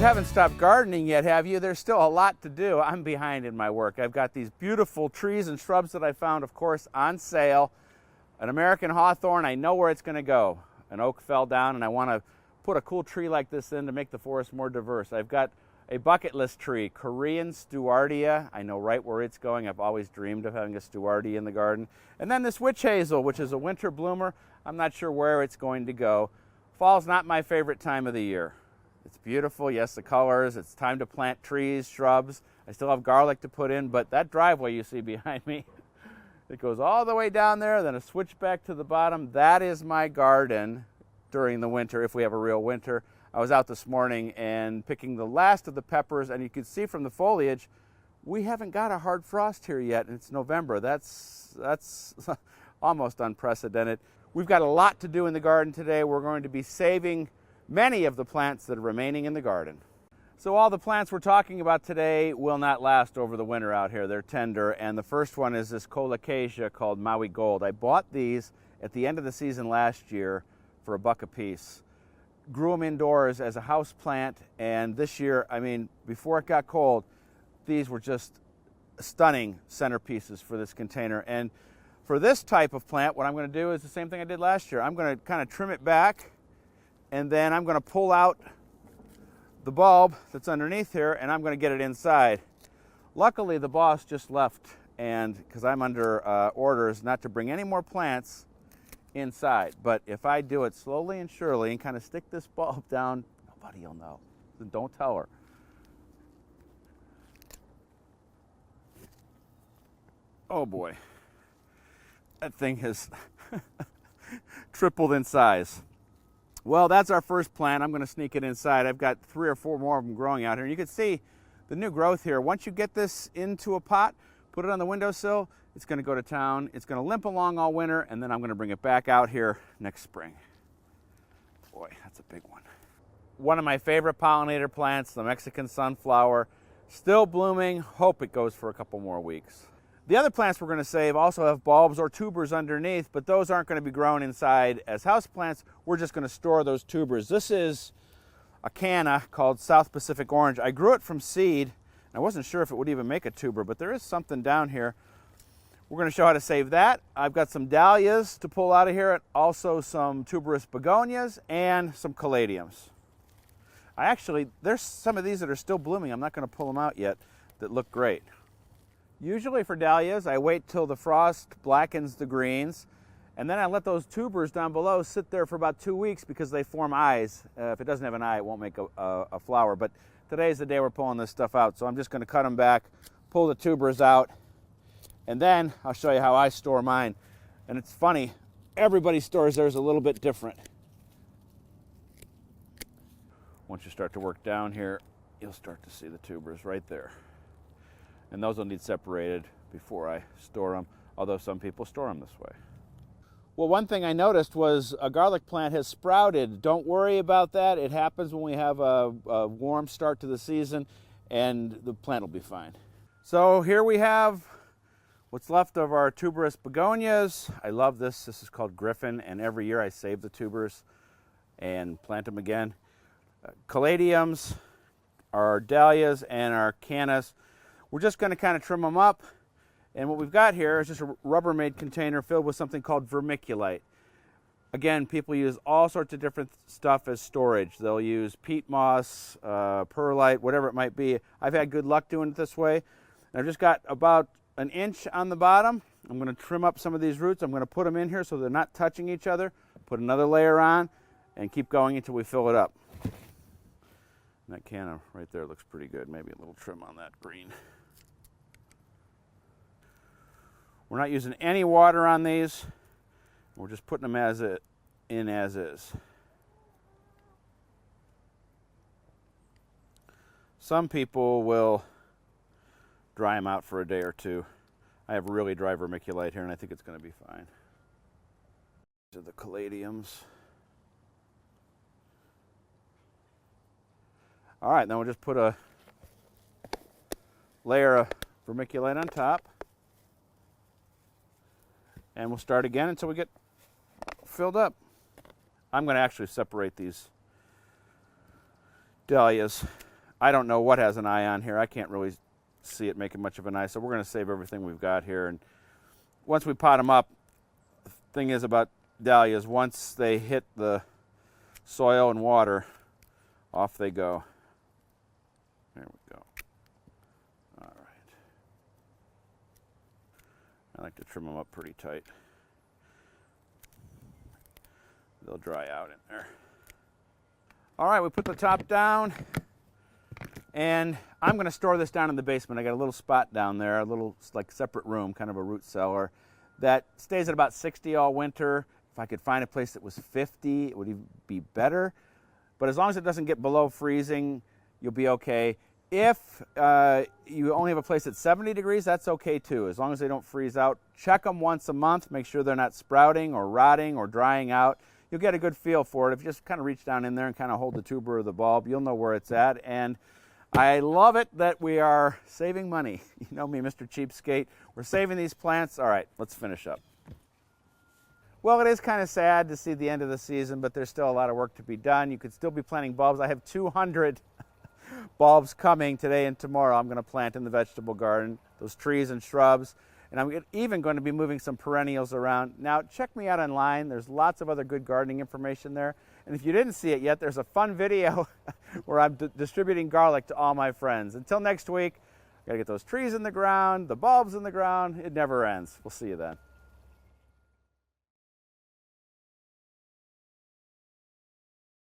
haven't stopped gardening yet, have you? There's still a lot to do. I'm behind in my work. I've got these beautiful trees and shrubs that I found, of course, on sale. An American hawthorn, I know where it's going to go. An oak fell down, and I want to put a cool tree like this in to make the forest more diverse. I've got a bucket list tree, Korean Stewardia. I know right where it's going. I've always dreamed of having a Stewardia in the garden. And then this witch hazel, which is a winter bloomer. I'm not sure where it's going to go. Fall's not my favorite time of the year. It's beautiful, yes, the colors. It's time to plant trees, shrubs. I still have garlic to put in, but that driveway you see behind me, it goes all the way down there, then a switch back to the bottom. That is my garden during the winter, if we have a real winter. I was out this morning and picking the last of the peppers, and you can see from the foliage, we haven't got a hard frost here yet, and it's November. That's almost unprecedented. We've got a lot to do in the garden today. We're going to be saving many of the plants that are remaining in the garden. So all the plants we're talking about today will not last over the winter out here. They're tender, and the first one is this colocasia called Maui Gold. I bought these at the end of the season last year for $1 a piece. Grew them indoors as a house plant, and this year, I mean, before it got cold, these were just stunning centerpieces for this container. And for this type of plant, what I'm going to do is the same thing I did last year. I'm going to kind of trim it back, and then I'm going to pull out the bulb that's underneath here, and I'm going to get it inside. Luckily, the boss just left, and because I'm under orders not to bring any more plants inside. But if I do it slowly and surely and kind of stick this bulb down, nobody will know. So don't tell her. Oh boy, that thing has tripled in size. Well, that's our first plant. I'm going to sneak it inside. I've got 3 or 4 more of them growing out here. And you can see the new growth here. Once you get this into a pot, put it on the windowsill, it's going to go to town. It's going to limp along all winter, and then I'm going to bring it back out here next spring. Boy, that's a big one. One of my favorite pollinator plants, the Mexican sunflower, still blooming. Hope it goes for a couple more weeks. The other plants we're going to save also have bulbs or tubers underneath, but those aren't going to be grown inside as houseplants. We're just going to store those tubers. This is a canna called South Pacific Orange. I grew it from seed. I wasn't sure if it would even make a tuber, but there is something down here. We're going to show how to save that. I've got some dahlias to pull out of here, also some tuberous begonias and some caladiums. There's some of these that are still blooming. I'm not going to pull them out yet that look great. Usually for dahlias, I wait till the frost blackens the greens, and then I let those tubers down below sit there for about 2 weeks because they form eyes. If it doesn't have an eye, it won't make a flower. But today's the day we're pulling this stuff out, so I'm just going to cut them back, pull the tubers out, and then I'll show you how I store mine. And it's funny, everybody stores theirs a little bit different. Once you start to work down here, you'll start to see the tubers right there. And those will need separated before I store them, although some people store them this way. Well, one thing I noticed was a garlic plant has sprouted. Don't worry about that. It happens when we have a warm start to the season, and the plant will be fine. So here we have what's left of our tuberous begonias. I love this. This is called Griffin, and every year I save the tubers and plant them again. Caladiums, our dahlias, and our cannas. We're just going to kind of trim them up, and what we've got here is just a Rubbermaid container filled with something called vermiculite. Again, people use all sorts of different stuff as storage. They'll use peat moss, perlite, whatever it might be. I've had good luck doing it this way. And I've just got about 1 inch on the bottom. I'm going to trim up some of these roots. I'm going to put them in here so they're not touching each other. Put another layer on and keep going until we fill it up. And that canna right there looks pretty good. Maybe a little trim on that green. We're not using any water on these. We're just putting them in as is. Some people will dry them out for a day or two. I have really dry vermiculite here, and I think it's going to be fine. These are the caladiums. All right, then we'll just put a layer of vermiculite on top. And we'll start again until we get filled up. I'm going to actually separate these dahlias I don't know what has an eye on here. I can't really see it making much of an eye, so we're going to save everything we've got here. And once we pot them up, the thing is about dahlias, once they hit the soil and water, off they go. There we go. All right. I like to trim them up pretty tight. They'll dry out in there. All right, we put the top down, and I'm going to store this down in the basement. I got a little spot down there, a little like separate room, kind of a root cellar, that stays at about 60 all winter. If I could find a place that was 50, it would even be better. But as long as it doesn't get below freezing, you'll be okay. If you only have a place at 70 degrees, that's okay too, as long as they don't freeze out. Check them once a month, make sure they're not sprouting or rotting or drying out. You'll get a good feel for it. If you just kind of reach down in there and kind of hold the tuber or the bulb, you'll know where it's at. And I love it that we are saving money. You know me, Mr. Cheapskate. We're saving these plants. All right, let's finish up. Well, it is kind of sad to see the end of the season, but there's still a lot of work to be done. You could still be planting bulbs. I have 200 bulbs coming today and tomorrow. I'm going to plant in the vegetable garden, those trees and shrubs, and I'm even going to be moving some perennials around. Now, check me out online. There's lots of other good gardening information there. And if you didn't see it yet, there's a fun video where I'm distributing garlic to all my friends. Until next week, I got to get those trees in the ground, the bulbs in the ground. It never ends. We'll see you then.